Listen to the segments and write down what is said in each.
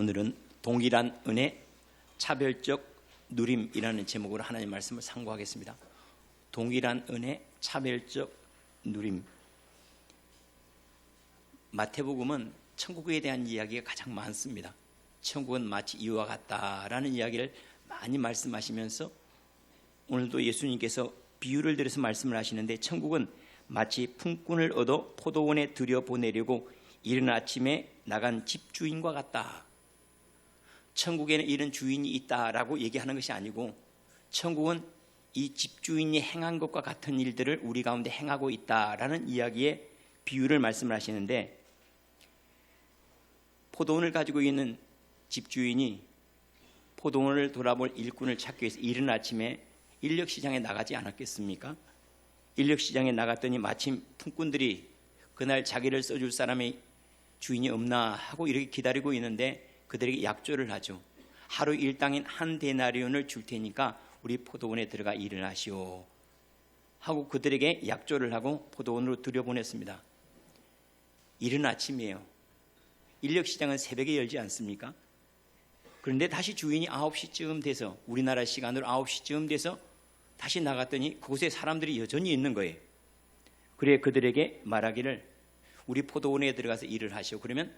오늘은 동일한 은혜, 차별적 누림이라는 제목으로 하나님 말씀을 상고하겠습니다. 동일한 은혜, 차별적 누림. 마태복음은 천국에 대한 이야기가 가장 많습니다. 천국은 마치 이와 같다라는 이야기를 많이 말씀하시면서 오늘도 예수님께서 비유를 들여서 말씀을 하시는데, 천국은 마치 품꾼을 얻어 포도원에 들여보내려고 이른 아침에 나간 집주인과 같다. 천국에는 이런 주인이 있다라고 얘기하는 것이 아니고, 천국은 이 집주인이 행한 것과 같은 일들을 우리 가운데 행하고 있다라는 이야기의 비유를 말씀을 하시는데, 포도원을 가지고 있는 집주인이 포도원을 돌아볼 일꾼을 찾기 위해서 이른 아침에 인력시장에 나가지 않았겠습니까? 인력시장에 나갔더니 마침 품꾼들이 그날 자기를 써줄 사람이 주인이 없나 하고 이렇게 기다리고 있는데, 그들에게 약조를 하죠. 하루 일당인 한 데나리온을 줄 테니까 우리 포도원에 들어가 일을 하시오 하고 그들에게 약조를 하고 포도원으로 들여보냈습니다. 이른 아침이에요. 인력시장은 새벽에 열지 않습니까? 그런데 다시 주인이 9시쯤 돼서, 우리나라 시간으로 9시쯤 돼서 다시 나갔더니 그곳에 사람들이 여전히 있는 거예요. 그래 그들에게 말하기를 우리 포도원에 들어가서 일을 하시오. 그러면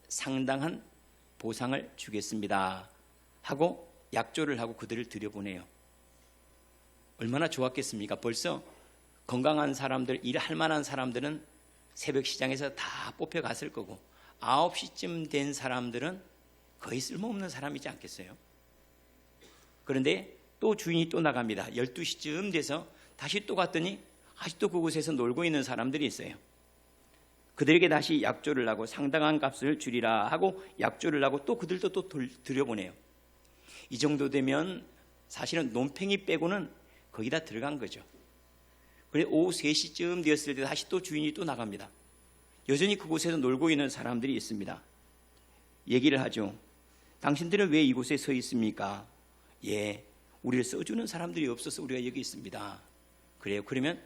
상당한 보상을 주겠습니다 하고 약조를 하고 그들을 들여보내요. 얼마나 좋았겠습니까? 벌써 건강한 사람들, 일할 만한 사람들은 새벽 시장에서 다 뽑혀갔을 거고, 9시쯤 된 사람들은 거의 쓸모없는 사람이지 않겠어요? 그런데 또 주인이 또 나갑니다. 12시쯤 돼서 다시 또 갔더니 아직도 그곳에서 놀고 있는 사람들이 있어요. 그들에게 다시 약조를 하고 상당한 값을 주리라 하고 약조를 하고 또 그들도 또 들여보내요. 이 정도 되면 사실은 논팽이 빼고는 거기다 들어간 거죠. 그래 오후 3시쯤 되었을 때 다시 또 주인이 또 나갑니다. 여전히 그곳에서 놀고 있는 사람들이 있습니다. 얘기를 하죠. 당신들은 왜 이곳에 서 있습니까? 예, 우리를 써주는 사람들이 없어서 우리가 여기 있습니다. 그래요. 그러면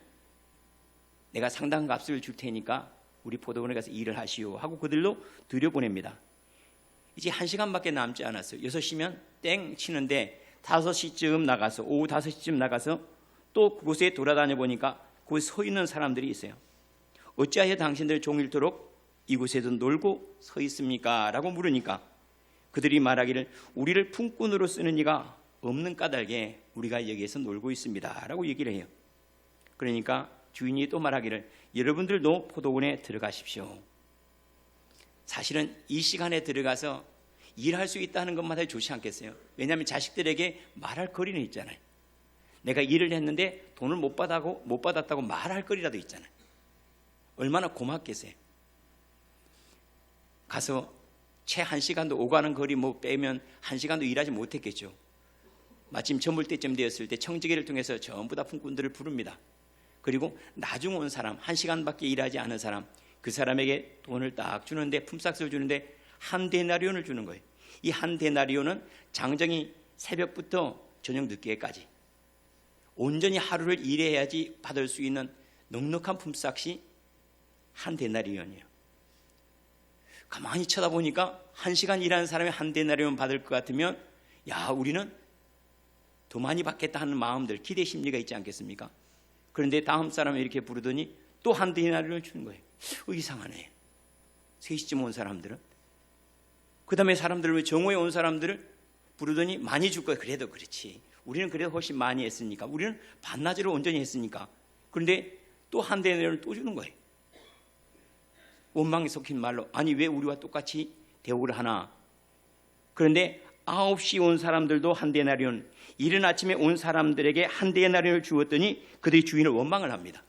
내가 상당한 값을 줄 테니까 우리 포도원에 가서 일을 하시오 하고 그들로 들여보냅니다. 이제 1시간밖에 남지 않았어요. 6시면 땡 치는데 5시쯤 나가서, 오후 5시쯤 나가서 또 그곳에 돌아다녀 보니까 그곳에 서 있는 사람들이 있어요. 어찌하여 당신들 종일토록 이곳에도 놀고 서 있습니까? 라고 물으니까 그들이 말하기를 우리를 품꾼으로 쓰는 이가 없는 까닭에 우리가 여기에서 놀고 있습니다 라고 얘기를 해요. 그러니까 주인이 또 말하기를 여러분들도 포도원에 들어가십시오. 사실은 이 시간에 들어가서 일할 수 있다는 것마다 좋지 않겠어요? 왜냐하면 자식들에게 말할 거리는 있잖아요. 내가 일을 했는데 돈을 못 받았다고 말할 거리라도 있잖아요. 얼마나 고맙겠어요. 가서 채 1시간도 오가는 거리 빼면 1시간도 일하지 못했겠죠. 마침 저물 때쯤 되었을 때 청지기를 통해서 전부 다 품꾼들을 부릅니다. 그리고 나중 온 사람, 1시간밖에 일하지 않은 사람, 그 사람에게 돈을 딱 주는데, 품삯을 주는데 한 데나리온을 주는 거예요. 이 한 데나리온은 장정이 새벽부터 저녁 늦게까지 온전히 하루를 일해야지 받을 수 있는 넉넉한 품삯이 한 데나리온이에요. 가만히 쳐다보니까 1시간 일하는 사람이 한 데나리온 받을 것 같으면, 야, 우리는 더 많이 받겠다 하는 마음들, 기대 심리가 있지 않겠습니까? 그런데 다음 사람이 이렇게 부르더니 또 한 데나리온을 주는 거예요. 이상하네. 3시쯤 온 사람들은. 그 다음에 사람들을, 왜 정오에 온 사람들을 부르더니 많이 줄 거예요. 그래도 그렇지. 우리는 그래도 훨씬 많이 했으니까. 우리는 반나절을 온전히 했으니까. 그런데 또 한 데나리온을 또 주는 거예요. 원망이 섞인 말로, 아니 왜 우리와 똑같이 대우를 하나? 그런데 9시 온 사람들도 한 데나리온, 이른 아침에 온 사람들에게 한 데나리온을 주었더니 그들이 주인을 원망을 합니다.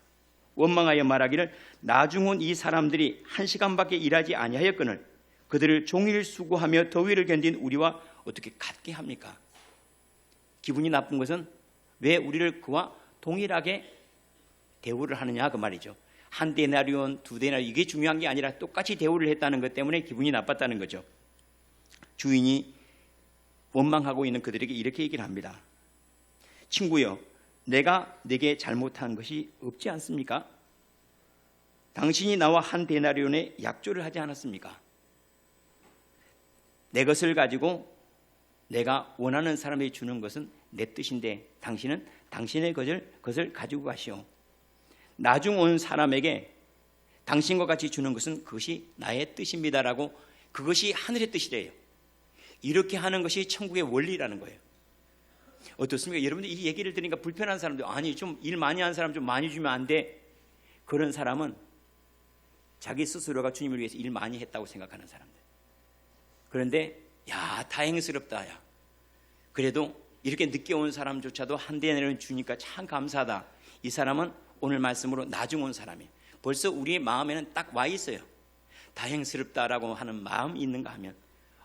원망하여 말하기를 나중 온 이 사람들이 1시간밖에 일하지 아니하였거늘 그들을 종일 수고하며 더위를 견딘 우리와 어떻게 같게 합니까? 기분이 나쁜 것은 왜 우리를 그와 동일하게 대우를 하느냐 그 말이죠. 한 데나리온, 2데나리온, 이게 중요한 게 아니라 똑같이 대우를 했다는 것 때문에 기분이 나빴다는 거죠. 주인이 원망하고 있는 그들에게 이렇게 얘기를 합니다. 친구여, 내가 네게 잘못한 것이 없지 않습니까? 당신이 나와 한 데나리온에 약조를 하지 않았습니까? 내 것을 가지고 내가 원하는 사람에게 주는 것은 내 뜻인데 당신은 당신의 것을 가지고 가시오. 나중 온 사람에게 당신과 같이 주는 것은 그것이 나의 뜻입니다라고, 그것이 하늘의 뜻이래요. 이렇게 하는 것이 천국의 원리라는 거예요. 어떻습니까? 여러분들 이 얘기를 들으니까 불편한 사람들, 아니 좀 일 많이 하는 사람 좀 많이 주면 안 돼? 그런 사람은 자기 스스로가 주님을 위해서 일 많이 했다고 생각하는 사람들. 그런데 야, 다행스럽다. 야, 그래도 이렇게 늦게 온 사람조차도 한 대는 주니까 참 감사하다. 이 사람은 오늘 말씀으로 나중 온 사람이에요. 벌써 우리의 마음에는 딱 와 있어요. 다행스럽다라고 하는 마음이 있는가 하면,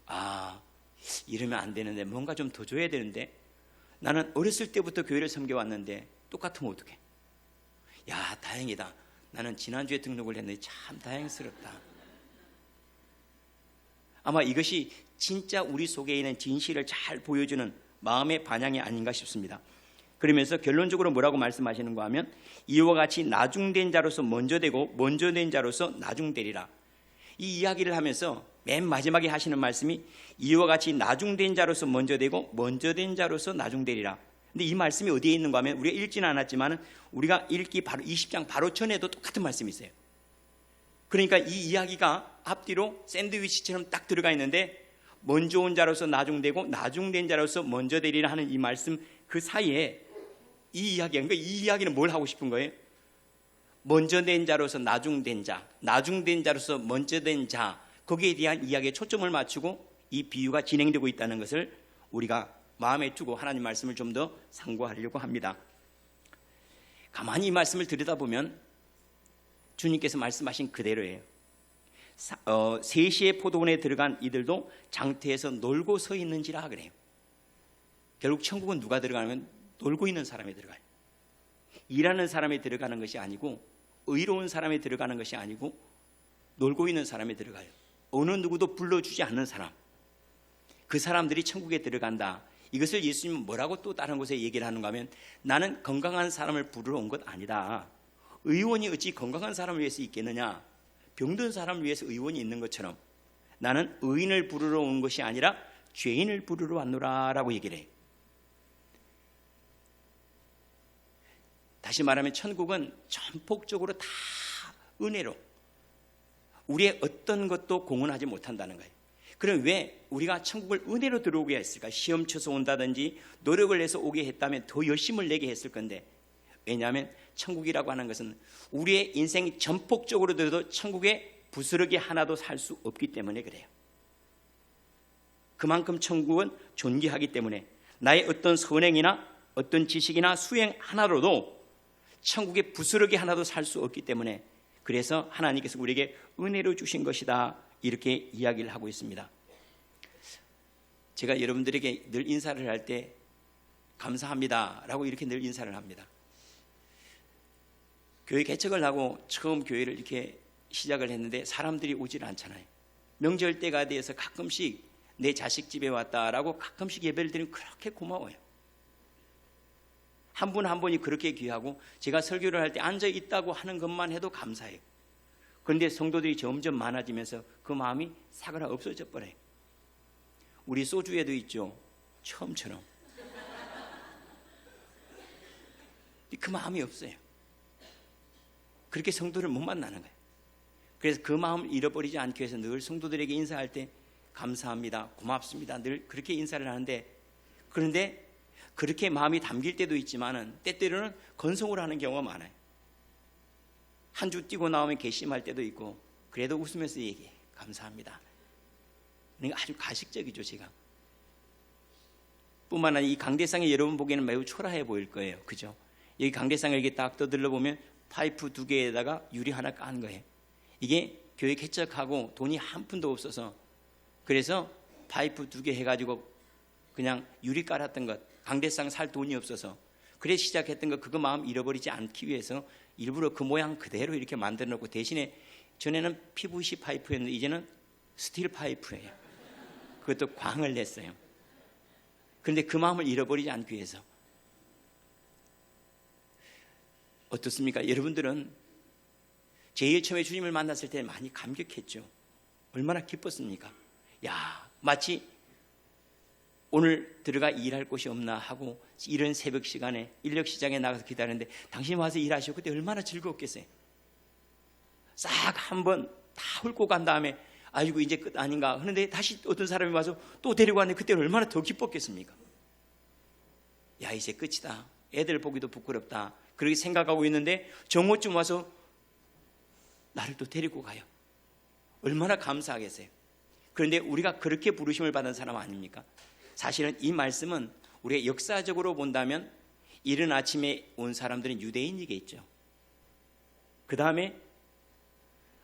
아, 이러면 안 되는데 뭔가 좀 더 줘야 되는데, 나는 어렸을 때부터 교회를 섬겨왔는데 똑같으면 어떡해? 야, 다행이다. 나는 지난주에 등록을 했는데 참 다행스럽다. 아마 이것이 진짜 우리 속에 있는 진실을 잘 보여주는 마음의 반향이 아닌가 싶습니다. 그러면서 결론적으로 뭐라고 말씀하시는가 하면, 이와 같이 나중된 자로서 먼저 되고 먼저 된 자로서 나중되리라. 이 이야기를 하면서 맨 마지막에 하시는 말씀이 이와 같이 나중된 자로서 먼저 되고 먼저 된 자로서 나중되리라. 근데 이 말씀이 어디에 있는가 하면, 우리가 읽지는 않았지만 우리가 읽기 바로 20장 바로 전에도 똑같은 말씀이 있어요. 그러니까 이 이야기가 앞뒤로 샌드위치처럼 딱 들어가 있는데, 먼저 온 자로서 나중되고 나중된 자로서 먼저 되리라 하는 이 말씀 그 사이에 이 이야기가, 그러니까 이 이야기는 뭘 하고 싶은 거예요? 먼저 된 자로서 나중된 자, 나중된 자로서 먼저 된 자, 거기에 대한 이야기에 초점을 맞추고 이 비유가 진행되고 있다는 것을 우리가 마음에 두고 하나님 말씀을 좀 더 상고하려고 합니다. 가만히 이 말씀을 들여다보면 주님께서 말씀하신 그대로예요. 3시에 포도원에 들어간 이들도 장터에서 놀고 서 있는지라 그래요. 결국 천국은 누가 들어가냐면 놀고 있는 사람이 들어가요. 일하는 사람이 들어가는 것이 아니고, 의로운 사람이 들어가는 것이 아니고, 놀고 있는 사람이 들어가요. 어느 누구도 불러주지 않는 사람, 그 사람들이 천국에 들어간다. 이것을 예수님은 뭐라고 또 다른 곳에 얘기를 하는가 하면, 나는 건강한 사람을 부르러 온 것 아니다. 의원이 어찌 건강한 사람을 위해서 있겠느냐? 병든 사람을 위해서 의원이 있는 것처럼 나는 의인을 부르러 온 것이 아니라 죄인을 부르러 왔노라 라고 얘기를 해요. 다시 말하면 천국은 전폭적으로 다 은혜로, 우리의 어떤 것도 공헌하지 못한다는 거예요. 그럼 왜 우리가 천국을 은혜로 들어오게 했을까? 시험 쳐서 온다든지 노력을 해서 오게 했다면 더 열심을 내게 했을 건데, 왜냐하면 천국이라고 하는 것은 우리의 인생 전폭적으로 들어도 천국에 부스러기 하나도 살 수 없기 때문에 그래요. 그만큼 천국은 존귀하기 때문에 나의 어떤 선행이나 어떤 지식이나 수행 하나로도 천국에 부스러기 하나도 살 수 없기 때문에, 그래서 하나님께서 우리에게 은혜로 주신 것이다, 이렇게 이야기를 하고 있습니다. 제가 여러분들에게 늘 인사를 할 때 감사합니다 라고 이렇게 늘 인사를 합니다. 교회 개척을 하고 처음 교회를 이렇게 시작을 했는데 사람들이 오질 않잖아요. 명절 때가 돼서 가끔씩 내 자식 집에 왔다라고 가끔씩 예배를 드리면 그렇게 고마워요. 한 분 한 분이 그렇게 귀하고, 제가 설교를 할 때 앉아 있다고 하는 것만 해도 감사해요. 그런데 성도들이 점점 많아지면서 그 마음이 사그라 없어져 버려요. 우리 소주에도 있죠, 처음처럼. 그 마음이 없어요. 그렇게 성도를 못 만나는 거예요. 그래서 그 마음을 잃어버리지 않기 위해서 늘 성도들에게 인사할 때 감사합니다, 고맙습니다, 늘 그렇게 인사를 하는데, 그런데 그렇게 마음이 담길 때도 있지만은 때때로는 건성으로 하는 경우가 많아요. 한 주 뛰고 나오면 괘씸할 때도 있고, 그래도 웃으면서 얘기해, 감사합니다. 그러니까 아주 가식적이죠, 제가. 뿐만 아니라 이 강대상에 여러분 보기에는 매우 초라해 보일 거예요, 그죠? 여기 강대상을 이렇게 딱 떠들러 보면 파이프 2개에다가 유리 하나 깐 거예요. 이게 교회 개척하고 돈이 한 푼도 없어서, 그래서 파이프 2개 해가지고 그냥 유리 깔았던 것, 강대상 살 돈이 없어서 그래 시작했던 거, 그거 마음 잃어버리지 않기 위해서 일부러 그 모양 그대로 이렇게 만들어 놓고, 대신에 전에는 PVC 파이프였는데 이제는 스틸 파이프예요. 그것도 광을 냈어요. 그런데 그 마음을 잃어버리지 않기 위해서. 어떻습니까? 여러분들은 제일 처음에 주님을 만났을 때 많이 감격했죠. 얼마나 기뻤습니까? 야, 마치 오늘 들어가 일할 곳이 없나 하고 이런 새벽 시간에 인력시장에 나가서 기다리는데 당신이 와서 일하시고 그때 얼마나 즐거웠겠어요. 싹 한번 다 훑고 간 다음에 아이고 이제 끝 아닌가 하는데 다시 어떤 사람이 와서 또 데리고 왔는데 그때 얼마나 더 기뻤겠습니까? 야 이제 끝이다. 애들 보기도 부끄럽다. 그렇게 생각하고 있는데 정오쯤 와서 나를 또 데리고 가요. 얼마나 감사하겠어요. 그런데 우리가 그렇게 부르심을 받은 사람 아닙니까? 사실은 이 말씀은 우리가 역사적으로 본다면 이른 아침에 온 사람들은 유대인이겠죠. 그 다음에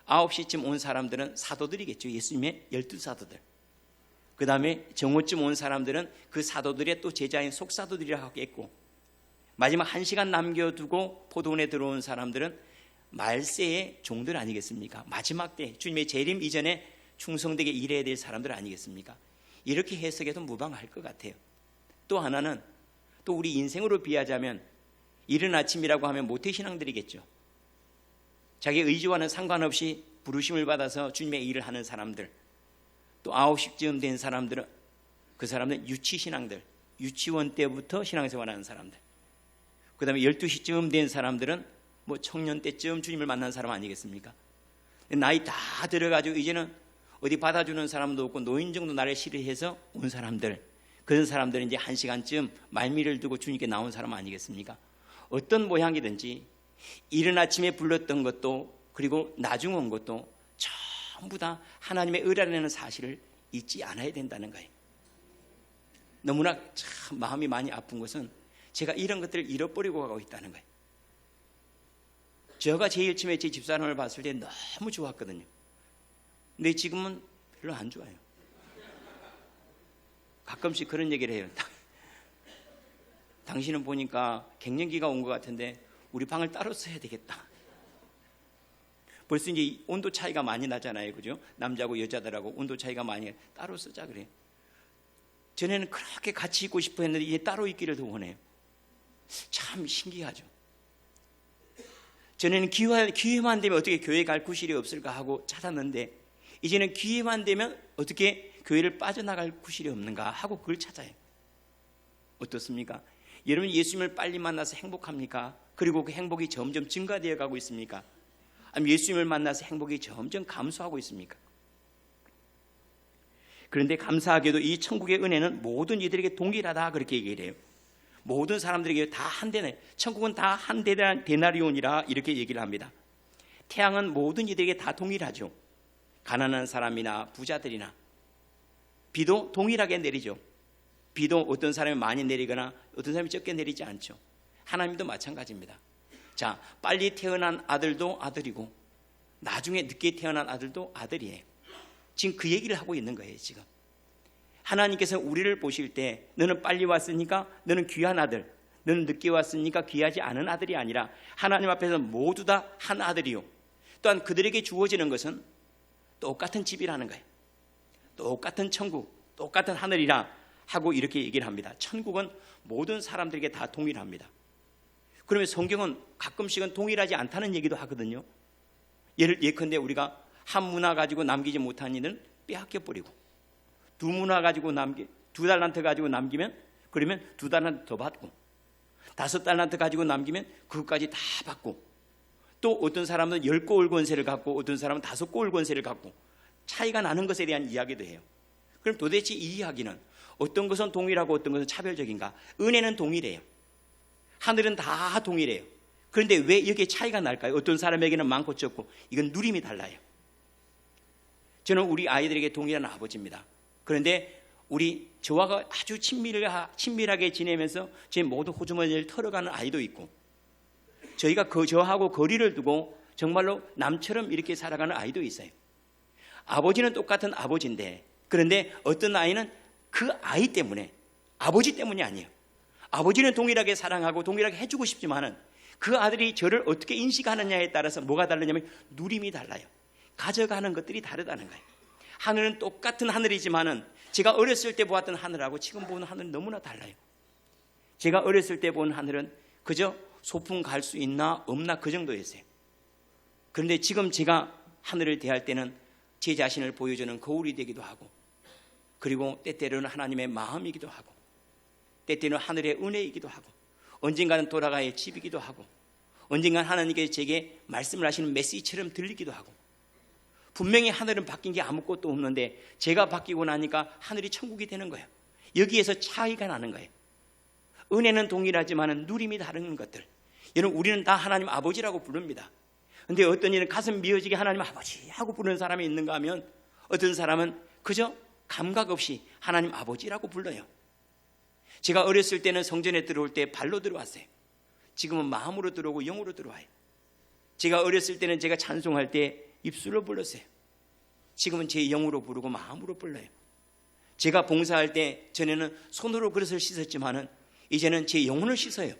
9시쯤 온 사람들은 사도들이겠죠. 예수님의 12사도들. 그 다음에 정오쯤 온 사람들은 그 사도들의 또 제자인 속사도들이라고 하겠고, 마지막 1시간 남겨두고 포도원에 들어온 사람들은 말세의 종들 아니겠습니까? 마지막 때 주님의 재림 이전에 충성되게 일해야 될 사람들 아니겠습니까? 이렇게 해석해도 무방할 것 같아요. 또 하나는 또 우리 인생으로 비하자면 이른 아침이라고 하면 모태신앙들이겠죠. 자기 의지와는 상관없이 부르심을 받아서 주님의 일을 하는 사람들, 또 9시쯤 된 사람들은 그 사람들은 유치신앙들, 유치원 때부터 신앙생활하는 사람들, 그 다음에 12시쯤 된 사람들은 뭐 청년 때쯤 주님을 만난 사람 아니겠습니까? 나이 다 들어가지고 이제는 어디 받아주는 사람도 없고 노인 정도 나를 싫어해서 온 사람들, 그런 사람들은 이제 1시간쯤 말미를 두고 주님께 나온 사람 아니겠습니까? 어떤 모양이든지 이른 아침에 불렀던 것도 그리고 나중 온 것도 전부 다 하나님의 의라는 사실을 잊지 않아야 된다는 거예요. 너무나 참 마음이 많이 아픈 것은 제가 이런 것들을 잃어버리고 가고 있다는 거예요. 제가 제일 처음에 제 집사람을 봤을 때 너무 좋았거든요. 근데 지금은 별로 안 좋아요. 가끔씩 그런 얘기를 해요. 당신은 보니까 갱년기가 온 것 같은데 우리 방을 따로 써야 되겠다. 벌써 이제 온도 차이가 많이 나잖아요. 그죠? 남자고 여자들하고 온도 차이가 많이 따로 쓰자 그래요. 전에는 그렇게 같이 있고 싶어 했는데 이제 따로 있기를 더 원해요. 참 신기하죠. 전에는 기회만 되면 어떻게 교회 갈 구실이 없을까 하고 찾았는데 이제는 기회만 되면 어떻게 교회를 빠져나갈 구실이 없는가 하고 그걸 찾아요. 어떻습니까? 여러분 예수님을 빨리 만나서 행복합니까? 그리고 그 행복이 점점 증가되어 가고 있습니까? 아니면 예수님을 만나서 행복이 점점 감소하고 있습니까? 그런데 감사하게도 이 천국의 은혜는 모든 이들에게 동일하다 그렇게 얘기를 해요. 모든 사람들에게 다 한 대네. 천국은 다 한 데나리온이라 이렇게 얘기를 합니다. 태양은 모든 이들에게 다 동일하죠. 가난한 사람이나 부자들이나 비도 동일하게 내리죠. 비도 어떤 사람이 많이 내리거나 어떤 사람이 적게 내리지 않죠. 하나님도 마찬가지입니다. 자, 빨리 태어난 아들도 아들이고 나중에 늦게 태어난 아들도 아들이에요. 지금 그 얘기를 하고 있는 거예요. 지금 하나님께서 우리를 보실 때 너는 빨리 왔으니까 너는 귀한 아들, 너는 늦게 왔으니까 귀하지 않은 아들이 아니라 하나님 앞에서 모두 다 한 아들이요, 또한 그들에게 주어지는 것은 똑같은 집이라는 거예요. 똑같은 천국, 똑같은 하늘이라 하고 이렇게 얘기를 합니다. 천국은 모든 사람들에게 다 동일합니다. 그러면 성경은 가끔씩은 동일하지 않다는 얘기도 하거든요. 예컨대 우리가 한 문화 가지고 남기지 못한 일은 빼앗겨 버리고, 두 문화 가지고 두 달란트 가지고 남기면 그러면 두 달란트 더 받고, 5달란트 가지고 남기면 그것까지 다 받고, 또 어떤 사람은 10골 권세를 갖고 어떤 사람은 5골 권세를 갖고 차이가 나는 것에 대한 이야기도 해요. 그럼 도대체 이 이야기는 어떤 것은 동일하고 어떤 것은 차별적인가? 은혜는 동일해요. 하늘은 다 동일해요. 그런데 왜 이렇게 차이가 날까요? 어떤 사람에게는 많고 적고, 이건 누림이 달라요. 저는 우리 아이들에게 동일한 아버지입니다. 그런데 저와 아주 친밀하게 지내면서 제 모든 호주머니를 털어가는 아이도 있고, 저희가 저하고 거리를 두고 정말로 남처럼 이렇게 살아가는 아이도 있어요. 아버지는 똑같은 아버지인데, 그런데 어떤 아이는 그 아이 때문에, 아버지 때문이 아니에요. 아버지는 동일하게 사랑하고 동일하게 해주고 싶지만은 그 아들이 저를 어떻게 인식하느냐에 따라서 뭐가 다르냐면 누림이 달라요. 가져가는 것들이 다르다는 거예요. 하늘은 똑같은 하늘이지만은 제가 어렸을 때 보았던 하늘하고 지금 보는 하늘은 너무나 달라요. 제가 어렸을 때 본 하늘은 그저 소풍 갈 수 있나 없나 그 정도였어요. 그런데 지금 제가 하늘을 대할 때는 제 자신을 보여주는 거울이 되기도 하고, 그리고 때때로는 하나님의 마음이기도 하고, 때때로는 하늘의 은혜이기도 하고, 언젠가는 돌아가야 집이기도 하고, 언젠가는 하나님께서 제게 말씀을 하시는 메시지처럼 들리기도 하고, 분명히 하늘은 바뀐 게 아무것도 없는데 제가 바뀌고 나니까 하늘이 천국이 되는 거예요. 여기에서 차이가 나는 거예요. 은혜는 동일하지만 누림이 다른 것들. 여러분, 우리는 다 하나님 아버지라고 부릅니다. 그런데 어떤 이는 가슴 미어지게 하나님 아버지 하고 부르는 사람이 있는가 하면, 어떤 사람은 그저 감각 없이 하나님 아버지라고 불러요. 제가 어렸을 때는 성전에 들어올 때 발로 들어왔어요. 지금은 마음으로 들어오고 영으로 들어와요. 제가 어렸을 때는 제가 찬송할 때 입술로 불렀어요. 지금은 제 영으로 부르고 마음으로 불러요. 제가 봉사할 때 전에는 손으로 그릇을 씻었지만은 이제는 제 영혼을 씻어요.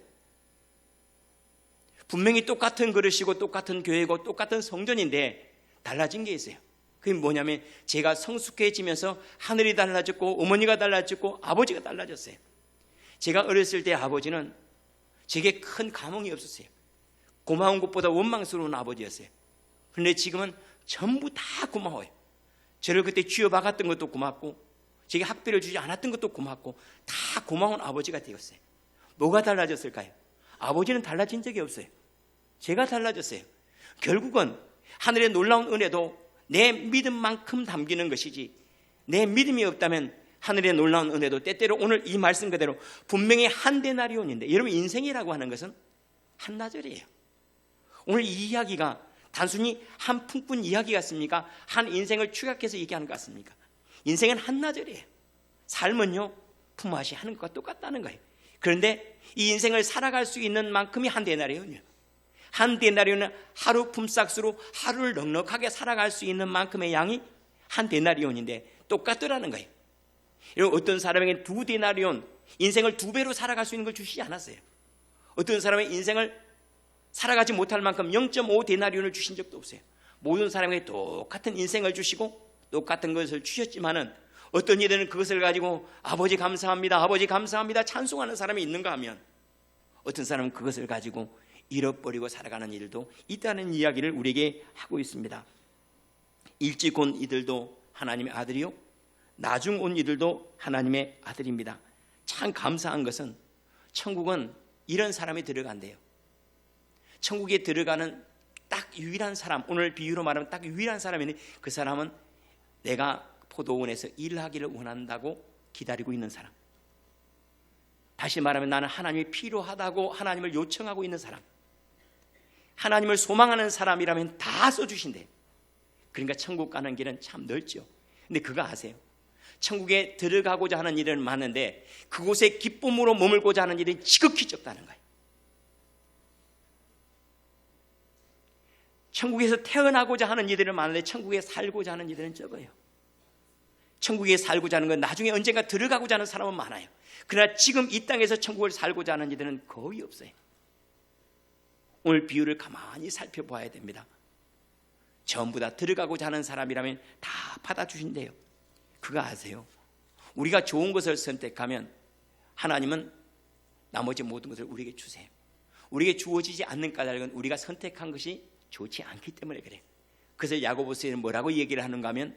분명히 똑같은 그릇이고 똑같은 교회고 똑같은 성전인데 달라진 게 있어요. 그게 뭐냐면 제가 성숙해지면서 하늘이 달라졌고 어머니가 달라졌고 아버지가 달라졌어요. 제가 어렸을 때 아버지는 제게 큰 감흥이 없었어요. 고마운 것보다 원망스러운 아버지였어요. 그런데 지금은 전부 다 고마워요. 저를 그때 쥐어박았던 것도 고맙고, 제게 학비를 주지 않았던 것도 고맙고, 다 고마운 아버지가 되었어요. 뭐가 달라졌을까요? 아버지는 달라진 적이 없어요. 제가 달라졌어요. 결국은 하늘의 놀라운 은혜도 내 믿음만큼 담기는 것이지, 내 믿음이 없다면 하늘의 놀라운 은혜도 때때로 오늘 이 말씀 그대로 분명히 한 데나리온인데, 여러분, 인생이라고 하는 것은 한나절이에요. 오늘 이 이야기가 단순히 한 품꾼 이야기 같습니까? 한 인생을 추격해서 얘기하는 것 같습니까? 인생은 한나절이에요. 삶은요, 품앗이 하는 것과 똑같다는 거예요. 그런데 이 인생을 살아갈 수 있는 만큼이 한 데나리온이에요. 한 데나리온은 하루 품삯으로 하루를 넉넉하게 살아갈 수 있는 만큼의 양이 한 데나리온인데 똑같더라는 거예요. 여러분, 어떤 사람에게 2데나리온, 인생을 2배로 살아갈 수 있는 걸 주시지 않았어요. 어떤 사람의 인생을 살아가지 못할 만큼 0.5데나리온을 주신 적도 없어요. 모든 사람에게 똑같은 인생을 주시고 똑같은 것을 주셨지만은, 어떤 이들은 그것을 가지고 아버지 감사합니다, 아버지 감사합니다 찬송하는 사람이 있는가 하면, 어떤 사람은 그것을 가지고 잃어버리고 살아가는 일도 있다는 이야기를 우리에게 하고 있습니다. 일찍 온 이들도 하나님의 아들이요, 나중 온 이들도 하나님의 아들입니다. 참 감사한 것은 천국은 이런 사람이 들어간대요. 천국에 들어가는 딱 유일한 사람, 오늘 비유로 말하면 딱 유일한 사람이 있는데, 그 사람은 내가 포도원에서 일하기를 원한다고 기다리고 있는 사람. 다시 말하면 나는 하나님이 필요하다고 하나님을 요청하고 있는 사람, 하나님을 소망하는 사람이라면 다 써주신대. 그러니까 천국 가는 길은 참 넓죠. 근데 그거 아세요? 천국에 들어가고자 하는 일은 많은데 그곳에 기쁨으로 머물고자 하는 일은 지극히 적다는 거예요. 천국에서 태어나고자 하는 이들은 많은데 천국에 살고자 하는 이들은 적어요. 천국에 살고자 하는 건 나중에 언젠가 들어가고자 하는 사람은 많아요. 그러나 지금 이 땅에서 천국을 살고자 하는 이들은 거의 없어요. 오늘 비유를 가만히 살펴봐야 됩니다. 전부 다 들어가고자 하는 사람이라면 다 받아주신대요. 그거 아세요? 우리가 좋은 것을 선택하면 하나님은 나머지 모든 것을 우리에게 주세요. 우리에게 주어지지 않는 까닭은 우리가 선택한 것이 좋지 않기 때문에 그래요. 그래서 야고보서에는 뭐라고 얘기를 하는가 하면,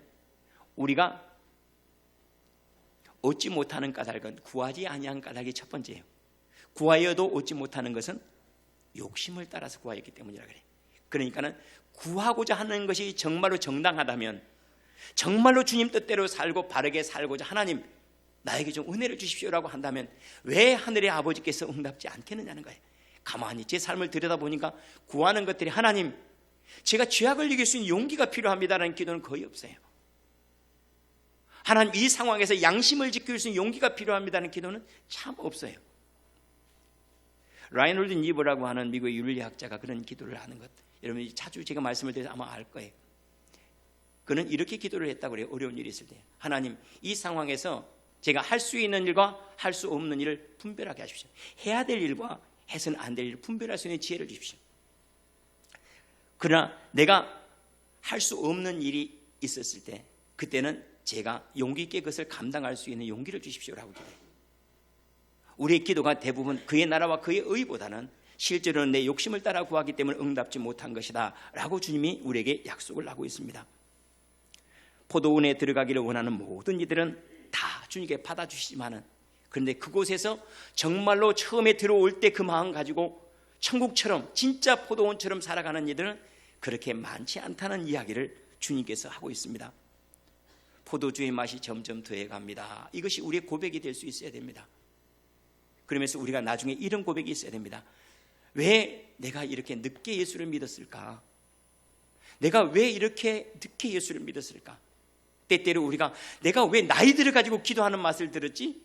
우리가 얻지 못하는 까닭은 구하지 아니한 까닭이 첫 번째예요. 구하여도 얻지 못하는 것은 욕심을 따라서 구하였기 때문이라 그래요. 그러니까는 구하고자 하는 것이 정말로 정당하다면, 정말로 주님 뜻대로 살고 바르게 살고자 하나님 나에게 좀 은혜를 주십시오라고 한다면 왜 하늘의 아버지께서 응답지 않겠느냐는 거예요. 가만히 제 삶을 들여다보니까 구하는 것들이, 하나님 제가 죄악을 이길 수 있는 용기가 필요합니다라는 기도는 거의 없어요. 하나님 이 상황에서 양심을 지킬 수 있는 용기가 필요합니다는 기도는 참 없어요. 라이놀드 니버라고 하는 미국의 윤리학자가 그런 기도를 하는 것, 여러분이 자주 제가 말씀을 드려서 아마 알 거예요. 그는 이렇게 기도를 했다고 그래요. 어려운 일이 있을 때, 하나님 이 상황에서 제가 할 수 있는 일과 할 수 없는 일을 분별하게 하십시오. 해야 될 일과 해서는 안 될 일을 분별할 수 있는 지혜를 주십시오. 그러나 내가 할 수 없는 일이 있었을 때, 그때는 제가 용기 있게 그것을 감당할 수 있는 용기를 주십시오라고 기도해요. 우리의 기도가 대부분 그의 나라와 그의 의보다는 실제로는 내 욕심을 따라 구하기 때문에 응답지 못한 것이다 라고 주님이 우리에게 약속을 하고 있습니다. 포도원에 들어가기를 원하는 모든 이들은 다 주님께 받아주시지만은, 그런데 그곳에서 정말로 처음에 들어올 때 그 마음 가지고 천국처럼 진짜 포도원처럼 살아가는 이들은 그렇게 많지 않다는 이야기를 주님께서 하고 있습니다. 포도주의 맛이 점점 더해갑니다. 이것이 우리의 고백이 될 수 있어야 됩니다. 그러면서 우리가 나중에 이런 고백이 있어야 됩니다. 왜 내가 이렇게 늦게 예수를 믿었을까? 내가 왜 이렇게 늦게 예수를 믿었을까? 때때로 우리가 내가 왜 나이 들어가지고 기도하는 맛을 들었지?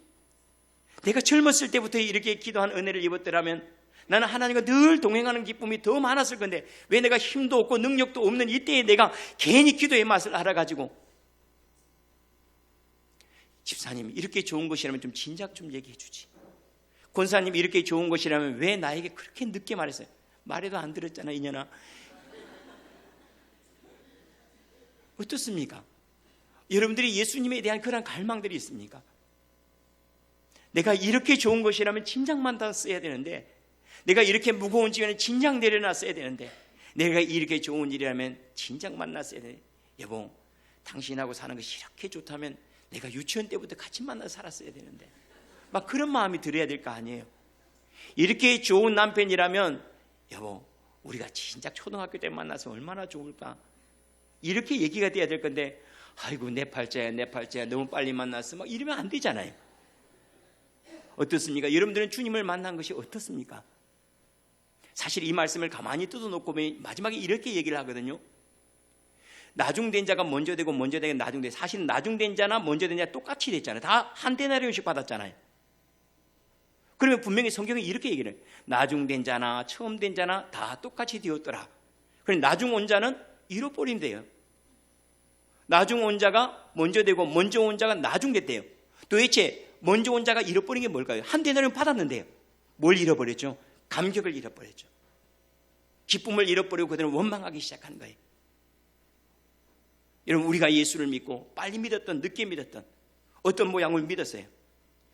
내가 젊었을 때부터 이렇게 기도한 은혜를 입었더라면 나는 하나님과 늘 동행하는 기쁨이 더 많았을 건데, 왜 내가 힘도 없고 능력도 없는 이때에 내가 괜히 기도의 맛을 알아가지고, 집사님 이렇게 좋은 것이라면 좀 진작 좀 얘기해 주지, 권사님 이렇게 좋은 것이라면 왜 나에게 그렇게 늦게 말했어요? 말해도 안 들었잖아 이년아. 어떻습니까? 여러분들이 예수님에 대한 그런 갈망들이 있습니까? 내가 이렇게 좋은 것이라면 진작만 다 써야 되는데, 내가 이렇게 무거운 지면에 진작 내려놨어야 되는데, 내가 이렇게 좋은 일이라면 진작 만났어야 되는데, 여보 당신하고 사는 것이 이렇게 좋다면 내가 유치원 때부터 같이 만나서 살았어야 되는데, 막 그런 마음이 들어야 될 거 아니에요. 이렇게 좋은 남편이라면 여보 우리가 진작 초등학교 때 만나서 얼마나 좋을까, 이렇게 얘기가 돼야 될 건데, 아이고 내 팔자야 너무 빨리 만났어 막 이러면 안 되잖아요. 어떻습니까? 여러분들은 주님을 만난 것이 어떻습니까? 사실 이 말씀을 가만히 뜯어놓고 보면 마지막에 이렇게 얘기를 하거든요. 나중된 자가 먼저 되고 먼저 되고 나중된, 사실은 나중된 자나 먼저 된 자 똑같이 됐잖아요. 다 한 데나리온씩 받았잖아요. 그러면 분명히 성경이 이렇게 얘기를 해요. 나중된 자나 처음 된 자나 다 똑같이 되었더라. 그럼 나중 온 자는 잃어버린대요. 나중 온 자가 먼저 되고 먼저 온 자가 나중 됐대요. 도대체 먼저 온 자가 잃어버린 게 뭘까요? 한 데나리온 받았는데요. 뭘 잃어버렸죠? 감격을 잃어버렸죠. 기쁨을 잃어버리고 그들은 원망하기 시작한 거예요. 여러분 우리가 예수를 믿고 빨리 믿었던 늦게 믿었던 어떤 모양을 믿었어요.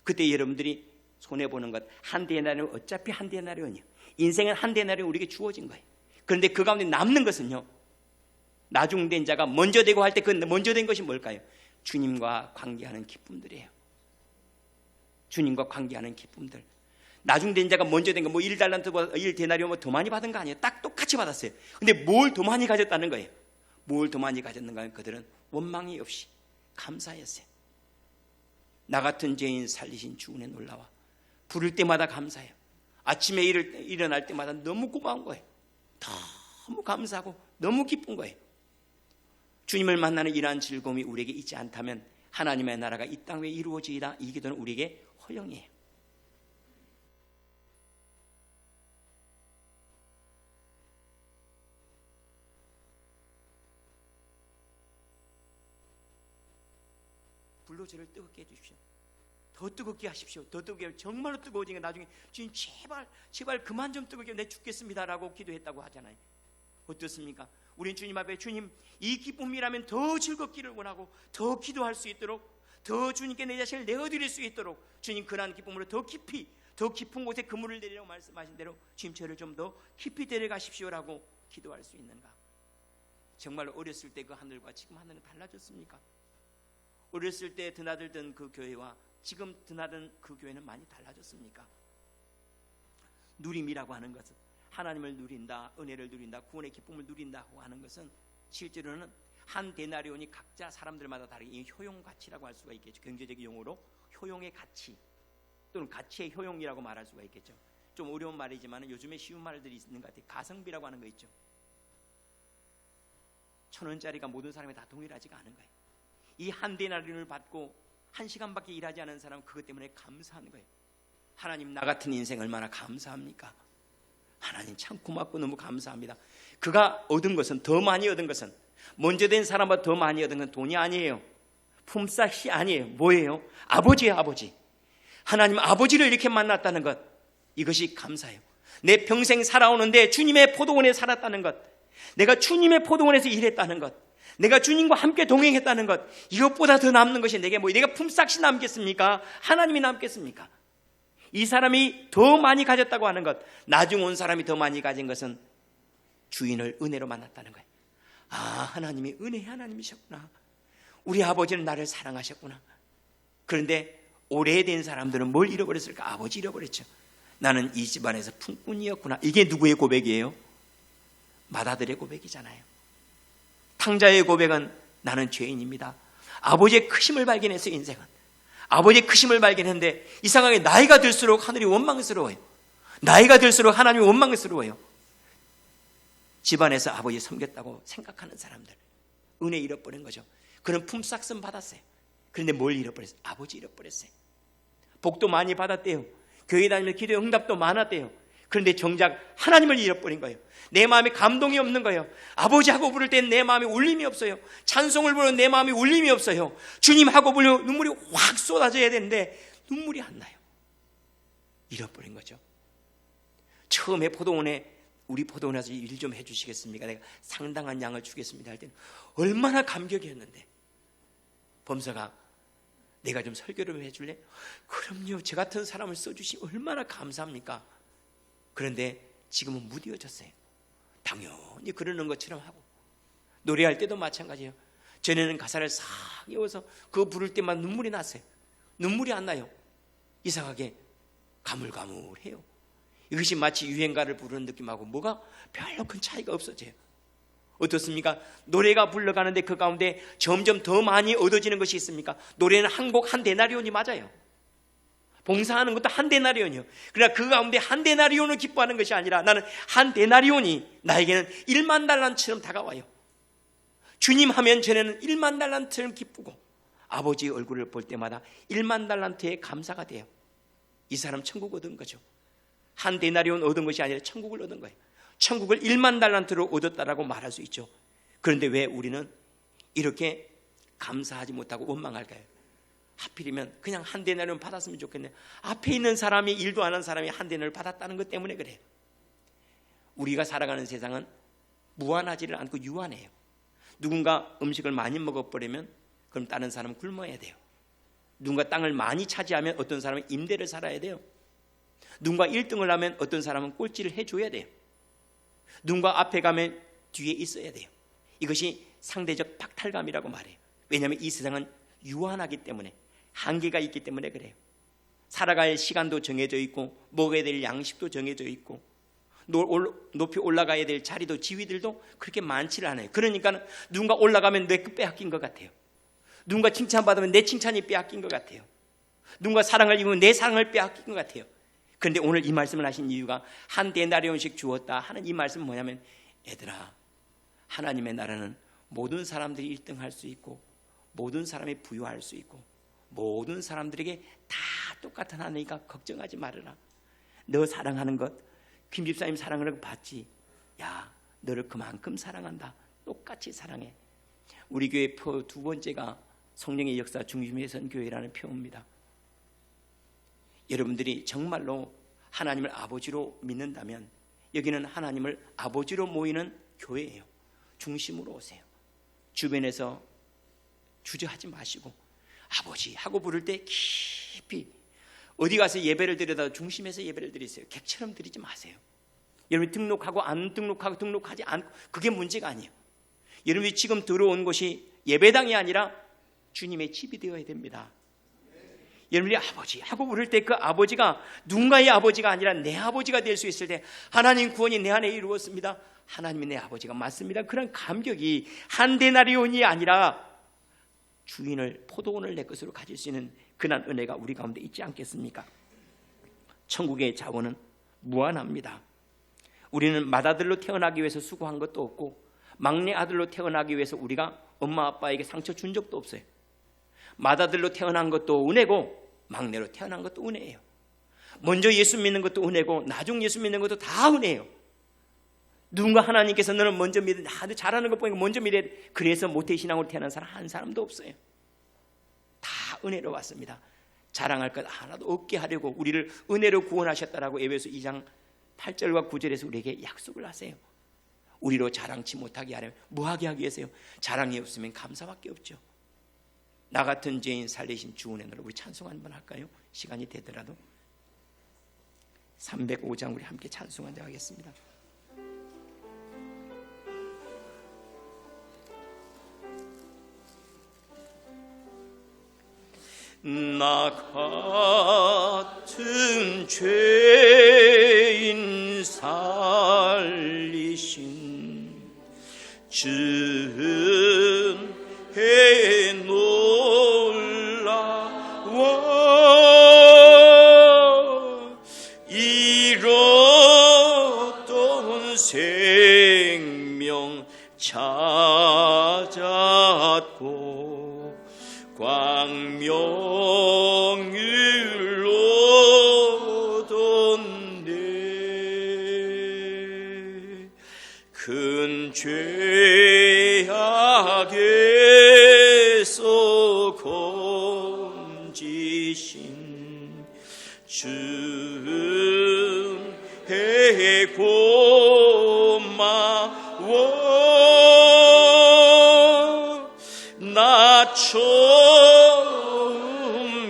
그때 여러분들이 손해보는 것, 한 데나리온, 어차피 한 데나리온이요. 인생은 한 데나리온 우리에게 주어진 거예요. 그런데 그 가운데 남는 것은요, 나중된 자가 먼저 되고 할 때 그 먼저 된 것이 뭘까요? 주님과 관계하는 기쁨들이에요. 주님과 관계하는 기쁨들. 나중된 자가 먼저 된 거, 뭐 1달란트보다 1데나리온 뭐 더 많이 받은 거 아니에요. 딱 똑같이 받았어요. 근데 뭘 더 많이 가졌다는 거예요? 뭘 더 많이 가졌는가 하면 그들은 원망이 없이 감사했어요. 나 같은 죄인 살리신 주 은혜 놀라워. 부를 때마다 감사해요. 아침에 일어날 때마다 너무 고마운 거예요. 너무 감사하고 너무 기쁜 거예요. 주님을 만나는 이러한 즐거움이 우리에게 있지 않다면 하나님의 나라가 이 땅 위에 이루어지이다, 이 기도는 우리에게 허영이에요. 불로 저를 뜨겁게 해주십시오. 더 뜨겁게 하십시오. 더 뜨겁게 하면 정말로 뜨거워지니까 나중에 주님 제발 그만 좀 뜨겁게, 내 죽겠습니다라고 기도했다고 하잖아요. 어떻습니까? 우린 주님 앞에, 주님 이 기쁨이라면 더 즐겁기를 원하고 더 기도할 수 있도록, 더 주님께 내 자신을 내어드릴 수 있도록 주님 그러한 기쁨으로 더 깊이, 더 깊은 곳에 그물을 내리라고 말씀하신 대로 주님 저를 좀 더 깊이 데려가십시오라고 기도할 수 있는가? 정말 어렸을 때 그 하늘과 지금 하늘은 달라졌습니까? 어렸을 때 드나들던 그 교회와 지금 드나든 그 교회는 많이 달라졌습니까? 누림이라고 하는 것은, 하나님을 누린다, 은혜를 누린다, 구원의 기쁨을 누린다고 하는 것은 실제로는 한 데나리온이 각자 사람들마다 다르게 효용 가치라고 할 수가 있겠죠. 경제적 용어로 효용의 가치 또는 가치의 효용이라고 말할 수가 있겠죠. 좀 어려운 말이지만 요즘에 쉬운 말들이 있는 것 같아요. 가성비라고 하는 거 있죠. 1,000원짜리가 모든 사람이 다 동일하지가 않은 거예요. 이 한 데나리온을 받고 1시간밖에 일하지 않은 사람은 그것 때문에 감사하는 거예요. 하나님 나 같은 인생 얼마나 감사합니까? 하나님 참 고맙고 너무 감사합니다. 그가 얻은 것은, 더 많이 얻은 것은, 먼저 된 사람보다 더 많이 얻은 건 돈이 아니에요. 품삯이 아니에요. 뭐예요? 아버지예요. 아버지. 하나님 아버지를 이렇게 만났다는 것, 이것이 감사해요. 내 평생 살아오는데 주님의 포도원에 살았다는 것, 내가 주님의 포도원에서 일했다는 것, 내가 주님과 함께 동행했다는 것, 이것보다 더 남는 것이 내게 뭐, 내가 품삯이 남겠습니까? 하나님이 남겠습니까? 이 사람이 더 많이 가졌다고 하는 것, 나중 온 사람이 더 많이 가진 것은 주인을 은혜로 만났다는 거예요. 아, 하나님이 은혜의 하나님이셨구나. 우리 아버지는 나를 사랑하셨구나. 그런데 오래된 사람들은 뭘 잃어버렸을까? 아버지 잃어버렸죠. 나는 이 집안에서 품꾼이었구나. 이게 누구의 고백이에요? 맏아들의 고백이잖아요. 탕자의 고백은 나는 죄인입니다. 아버지의 크심을 발견했어요. 인생은 아버지의 크심을 발견했는데 이상하게 나이가 들수록 하늘이 원망스러워요. 나이가 들수록 하나님이 원망스러워요. 집안에서 아버지 섬겼다고 생각하는 사람들, 은혜 잃어버린 거죠. 그는 품삯은 받았어요. 그런데 뭘 잃어버렸어요? 아버지 잃어버렸어요. 복도 많이 받았대요. 교회 다니면서 기도에 응답도 많았대요. 그런데 정작 하나님을 잃어버린 거예요. 내 마음에 감동이 없는 거예요. 아버지하고 부를 땐 내 마음에 울림이 없어요. 찬송을 부르는 내 마음에 울림이 없어요. 주님하고 부르면 눈물이 확 쏟아져야 되는데 눈물이 안 나요. 잃어버린 거죠. 처음에 포도원에 우리 포도원에서 일 좀 해주시겠습니까? 내가 상당한 양을 주겠습니다 할 때는 얼마나 감격이었는데, 범사가 내가 좀 설교를 좀 해줄래? 그럼요. 저 같은 사람을 써주시면 얼마나 감사합니까? 그런데 지금은 무뎌졌어요. 당연히 그러는 것처럼 하고, 노래할 때도 마찬가지예요. 전에는 가사를 싹 외워서 그거 부를 때만 눈물이 났어요. 눈물이 안 나요. 이상하게 가물가물해요. 이것이 마치 유행가를 부르는 느낌하고 뭐가 별로 큰 차이가 없어져요. 어떻습니까? 노래가 불러가는데 그 가운데 점점 더 많이 얻어지는 것이 있습니까? 노래는 한 곡 한 데나리온이 맞아요. 봉사하는 것도 한 데나리온이요. 그러나 그 가운데 한 데나리온을 기뻐하는 것이 아니라 나는 한 데나리온이 나에게는 1만 달란트처럼 다가와요. 주님 하면 전에는 1만 달란트처럼 기쁘고 아버지의 얼굴을 볼 때마다 1만 달란트의 감사가 돼요. 이 사람 천국 얻은 거죠. 한 데나리온 얻은 것이 아니라 천국을 얻은 거예요. 천국을 1만 달란트로 얻었다라고 말할 수 있죠. 그런데 왜 우리는 이렇게 감사하지 못하고 원망할까요? 하필이면 그냥 한 데나리온 받았으면 좋겠네. 앞에 있는 사람이, 일도 안 한 사람이 한 데나리온을 받았다는 것 때문에 그래요. 우리가 살아가는 세상은 무한하지를 않고 유한해요. 누군가 음식을 많이 먹어버리면 그럼 다른 사람은 굶어야 돼요. 누군가 땅을 많이 차지하면 어떤 사람은 임대를 살아야 돼요. 누군가 1등을 하면 어떤 사람은 꼴찌를 해줘야 돼요. 누군가 앞에 가면 뒤에 있어야 돼요. 이것이 상대적 박탈감이라고 말해요. 왜냐하면 이 세상은 유한하기 때문에, 한계가 있기 때문에 그래요. 살아갈 시간도 정해져 있고 먹어야 될 양식도 정해져 있고 높이 올라가야 될 자리도, 지위들도 그렇게 많지를 않아요. 그러니까 누군가 올라가면 내 것 빼앗긴 것 같아요. 누군가 칭찬받으면 내 칭찬이 빼앗긴 것 같아요. 누군가 사랑을 입으면 내 사랑을 빼앗긴 것 같아요. 그런데 오늘 이 말씀을 하신 이유가 한 데나리온씩 주었다 하는 이 말씀은 뭐냐면, 얘들아, 하나님의 나라는 모든 사람들이 1등할 수 있고 모든 사람이 부유할 수 있고 모든 사람들에게 다 똑같은 하나니까 걱정하지 말아라. 너 사랑하는 것, 김 집사님 사랑하는 거 봤지? 야, 너를 그만큼 사랑한다. 똑같이 사랑해. 우리 교회 표 두 번째가 성령의 역사 중심에 선 교회라는 표입니다. 여러분들이 정말로 하나님을 아버지로 믿는다면 여기는 하나님을 아버지로 모이는 교회예요. 중심으로 오세요. 주변에서 주저하지 마시고 아버지 하고 부를 때 깊이, 어디 가서 예배를 드려도 중심에서 예배를 드리세요. 객처럼 드리지 마세요. 여러분이 등록하고 안 등록하고 등록하지 않고 그게 문제가 아니에요. 여러분이 지금 들어온 곳이 예배당이 아니라 주님의 집이 되어야 됩니다. 여러분이 아버지 하고 부를 때 그 아버지가 누군가의 아버지가 아니라 내 아버지가 될 수 있을 때, 하나님 구원이 내 안에 이루었습니다, 하나님이 내 아버지가 맞습니다, 그런 감격이 한 데나리온이 아니라 주인을, 포도원을 내 것으로 가질 수 있는 그런 은혜가 우리 가운데 있지 않겠습니까? 천국의 자원은 무한합니다. 우리는 맏아들로 태어나기 위해서 수고한 것도 없고 막내 아들로 태어나기 위해서 우리가 엄마 아빠에게 상처 준 적도 없어요. 맏아들로 태어난 것도 은혜고 막내로 태어난 것도 은혜예요. 먼저 예수 믿는 것도 은혜고 나중 예수 믿는 것도 다 은혜예요. 누군가 하나님께서 너는 먼저 믿어, 너 잘하는 것 보니까 먼저 믿어야 돼, 그래서 모태신앙으로 태어난 사람 한 사람도 없어요. 다 은혜로 왔습니다. 자랑할 것 하나도 없게 하려고 우리를 은혜로 구원하셨다라고 에베소 2장 8절과 9절에서 우리에게 약속을 하세요. 우리로 자랑치 못하게 하려면 뭐하게 하기 위해서요? 자랑이 없으면 감사밖에 없죠. 나 같은 죄인 살리신 주 은혜로 우리 찬송 한번 할까요? 시간이 되더라도. 305장 우리 함께 찬송 한번 하겠습니다. 나 같은 죄인 살리신 주의 놀라워 잃었던 생명 찾았고 광명을 얻었네. 큰 죄악에서 건지신 주의 고마워 나 처음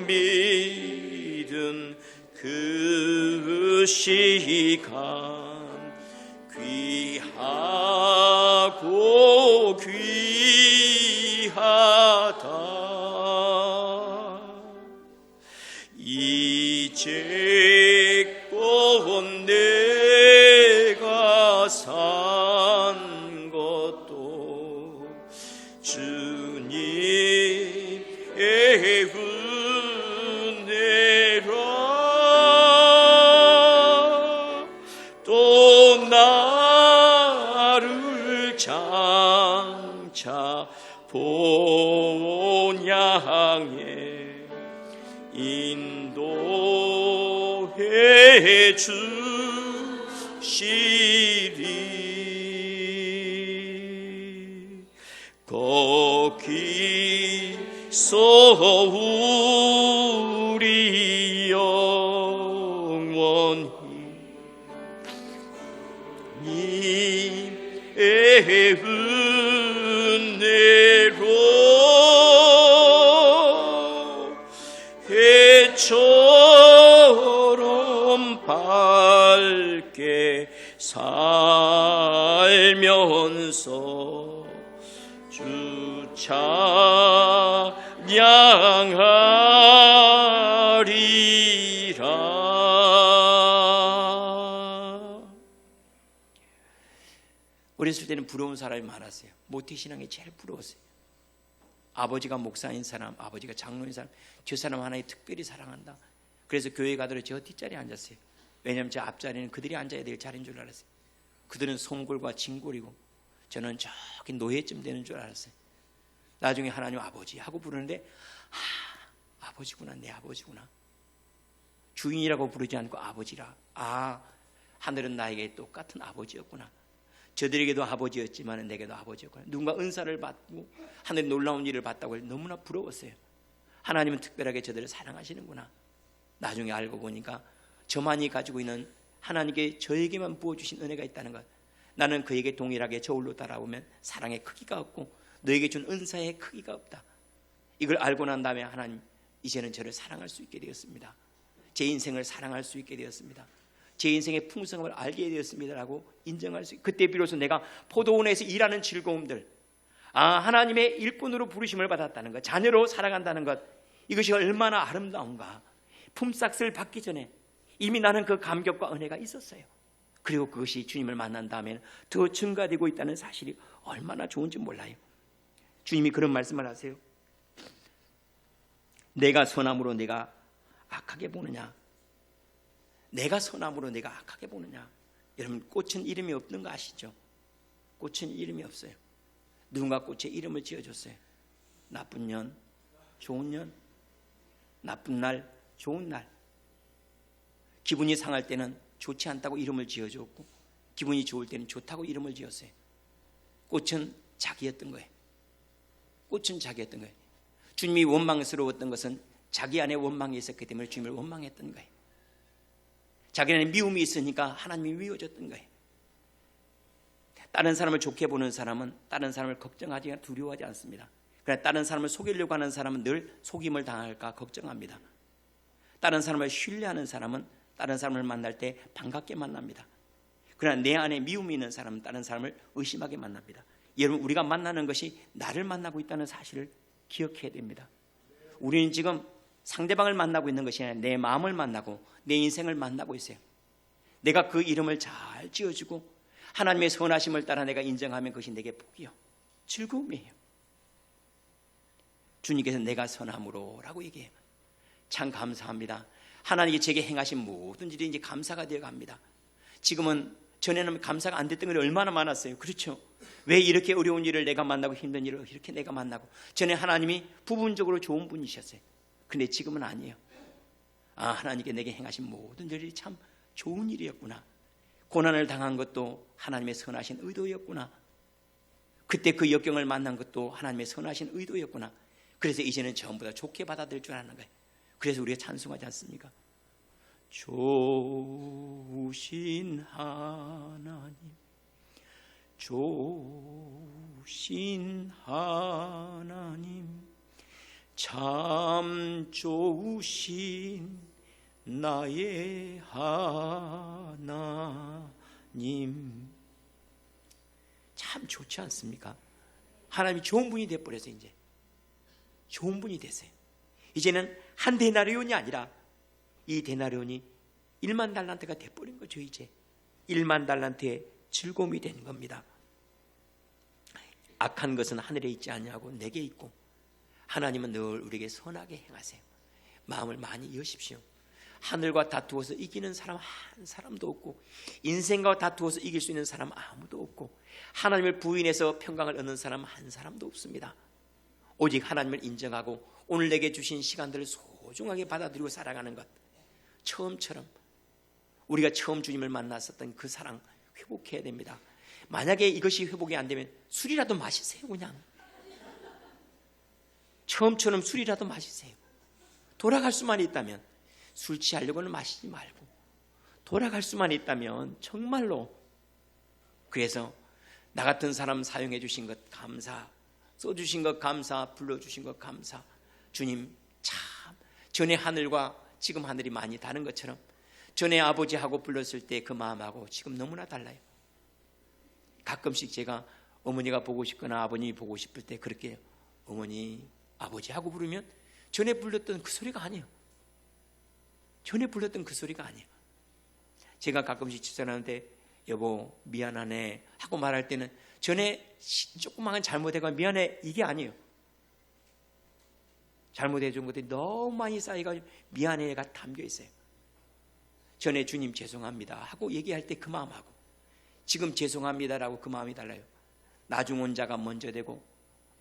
믿은 그 시간 귀하고 귀하다. 이제껏 내가 산 것도 주님의 은혜라. 또 나를 장차 본 향해 인도해 주시리. 거기서 우리 영원히 님의 은혜로 해처럼 밝게 살면서 주 찬양하리라. 어렸을 때는 부러운 사람이 많았어요. 모태신앙이 제일 부러웠어요. 아버지가 목사인 사람, 아버지가 장로인 사람, 저 사람 하나에 특별히 사랑한다. 그래서 교회 가더라도 저 뒷자리에 앉았어요. 왜냐하면 저 앞자리는 그들이 앉아야 될 자리인 줄 알았어요. 그들은 송골과 진골이고 저는 저기 노예쯤 되는 줄 알았어요. 나중에 하나님 아버지 하고 부르는데 아버지구나, 내 아버지구나. 주인이라고 부르지 않고 아버지라. 하늘은 나에게 똑같은 아버지였구나. 저들에게도 아버지였지만 내게도 아버지였구나. 누군가 은사를 받고 하늘의 놀라운 일을 봤다고 해서 너무나 부러웠어요. 하나님은 특별하게 저들을 사랑하시는구나. 나중에 알고 보니까 저만이 가지고 있는 하나님께 저에게만 부어주신 은혜가 있다는 것. 나는 그에게 동일하게 저울로 따라오면 사랑의 크기가 없고 너에게 준 은사의 크기가 없다. 이걸 알고 난 다음에 하나님 이제는 저를 사랑할 수 있게 되었습니다. 제 인생을 사랑할 수 있게 되었습니다. 제 인생의 풍성함을 알게 되었습니다라고 인정할 수 있고, 그때 비로소 내가 포도원에서 일하는 즐거움들, 하나님의 일꾼으로 부르심을 받았다는 것, 자녀로 살아간다는 것, 이것이 얼마나 아름다운가. 품삯을 받기 전에 이미 나는 그 감격과 은혜가 있었어요. 그리고 그것이 주님을 만난 다음에는 더 증가되고 있다는 사실이 얼마나 좋은지 몰라요. 주님이 그런 말씀을 하세요. 내가 선함으로 내가 악하게 보느냐? 내가 선함으로 내가 악하게 보느냐? 여러분, 꽃은 이름이 없는 거 아시죠? 꽃은 이름이 없어요. 누군가 꽃에 이름을 지어줬어요. 나쁜 년, 좋은 년, 나쁜 날, 좋은 날. 기분이 상할 때는 좋지 않다고 이름을 지어줬고, 기분이 좋을 때는 좋다고 이름을 지었어요. 꽃은 자기였던 거예요. 꽃은 자기였던 거예요. 주님이 원망스러웠던 것은 자기 안에 원망이 있었기 때문에 주님을 원망했던 거예요. 자기 안에 미움이 있으니까 하나님이 미워졌던 거예요. 다른 사람을 좋게 보는 사람은 다른 사람을 걱정하지, 두려워하지 않습니다. 그러나 다른 사람을 속이려고 하는 사람은 늘 속임을 당할까 걱정합니다. 다른 사람을 신뢰하는 사람은 다른 사람을 만날 때 반갑게 만납니다. 그러나 내 안에 미움이 있는 사람은 다른 사람을 의심하게 만납니다. 여러분, 우리가 만나는 것이 나를 만나고 있다는 사실을 기억해야 됩니다. 우리는 지금 상대방을 만나고 있는 것이 아니라 내 마음을 만나고 내 인생을 만나고 있어요. 내가 그 이름을 잘 지어주고 하나님의 선하심을 따라 내가 인정하면 그것이 내게 복이요, 즐거움이에요. 주님께서 내가 선함으로 라고 얘기해요. 참 감사합니다. 하나님이 제게 행하신 모든 일이 이제 감사가 되어갑니다. 지금은 전에는 감사가 안 됐던 일이 얼마나 많았어요. 그렇죠? 왜 이렇게 어려운 일을 내가 만나고 힘든 일을 이렇게 내가 만나고. 전에 하나님이 부분적으로 좋은 분이셨어요. 근데 지금은 아니에요. 아, 하나님께 내게 행하신 모든 일이 참 좋은 일이었구나. 고난을 당한 것도 하나님의 선하신 의도였구나. 그때 그 역경을 만난 것도 하나님의 선하신 의도였구나. 그래서 이제는 전부 다 좋게 받아들일 줄 아는 거예요. 그래서 우리가 찬송하지 않습니까? 좋으신 하나님, 좋으신 하나님, 참 좋으신 나의 하나님. 참 좋지 않습니까? 하나님이 좋은 분이 되어버려서 이제 좋은 분이 되세요. 이제는 한 데나리온이 아니라 이 데나리온이 1만 달란트가 돼버린 거죠. 이제 1만 달란트의 즐거움이 되는 겁니다. 악한 것은 하늘에 있지 아니하고 내게 있고 하나님은 늘 우리에게 선하게 행하세요. 마음을 많이 여십시오. 하늘과 다투어서 이기는 사람 한 사람도 없고 인생과 다투어서 이길 수 있는 사람 아무도 없고 하나님을 부인해서 평강을 얻는 사람 한 사람도 없습니다. 오직 하나님을 인정하고 오늘 내게 주신 시간들을 소중하게 받아들이고 살아가는 것, 처음처럼 우리가 처음 주님을 만났었던 그 사랑 회복해야 됩니다. 만약에 이것이 회복이 안 되면 술이라도 마시세요. 그냥 처음처럼 술이라도 마시세요. 돌아갈 수만 있다면 술 취하려고는 마시지 말고 돌아갈 수만 있다면 정말로. 그래서 나 같은 사람 사용해 주신 것 감사, 써주신 것 감사, 불러주신 것 감사. 주님 참 전에 하늘과 지금 하늘이 많이 다른 것처럼 전에 아버지하고 불렀을 때 그 마음하고 지금 너무나 달라요. 가끔씩 제가 어머니가 보고 싶거나 아버님이 보고 싶을 때 그렇게 어머니, 아버지하고 부르면 전에 불렀던 그 소리가 아니에요. 전에 불렀던 그 소리가 아니에요. 제가 가끔씩 집사람한테 여보 미안하네 하고 말할 때는 전에 조그마한 잘못해가 미안해 이게 아니에요. 잘못해 준 것들이 너무 많이 쌓여가지고 미안해가 담겨 있어요. 전에 주님 죄송합니다 하고 얘기할 때 그 마음하고 지금 죄송합니다라고 그 마음이 달라요. 나중 온 자가 먼저 되고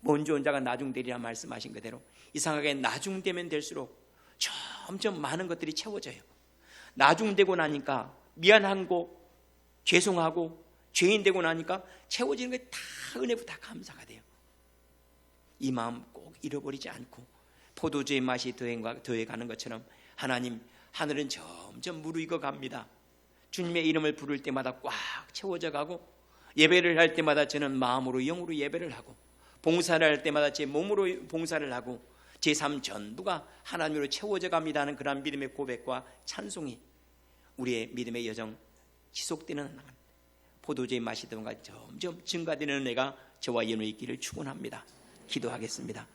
먼저 온 자가 나중 되리라 말씀하신 그대로 이상하게 나중 되면 될수록 점점 많은 것들이 채워져요. 나중 되고 나니까 미안하고 죄송하고 죄인 되고 나니까 채워지는 게 다 은혜부 다 감사가 돼요. 이 마음 꼭 잃어버리지 않고 포도주의 맛이 더해가는 것처럼 하나님 하늘은 점점 무르익어 갑니다. 주님의 이름을 부를 때마다 꽉 채워져 가고 예배를 할 때마다 저는 마음으로 영으로 예배를 하고 봉사를 할 때마다 제 몸으로 봉사를 하고 제 삶 전부가 하나님으로 채워져 갑니다 하는 그런 믿음의 고백과 찬송이 우리의 믿음의 여정 지속되는 포도주의 맛이 더가 점점 증가되는 은혜가 저와 여러분의 있기를 축원합니다. 기도하겠습니다.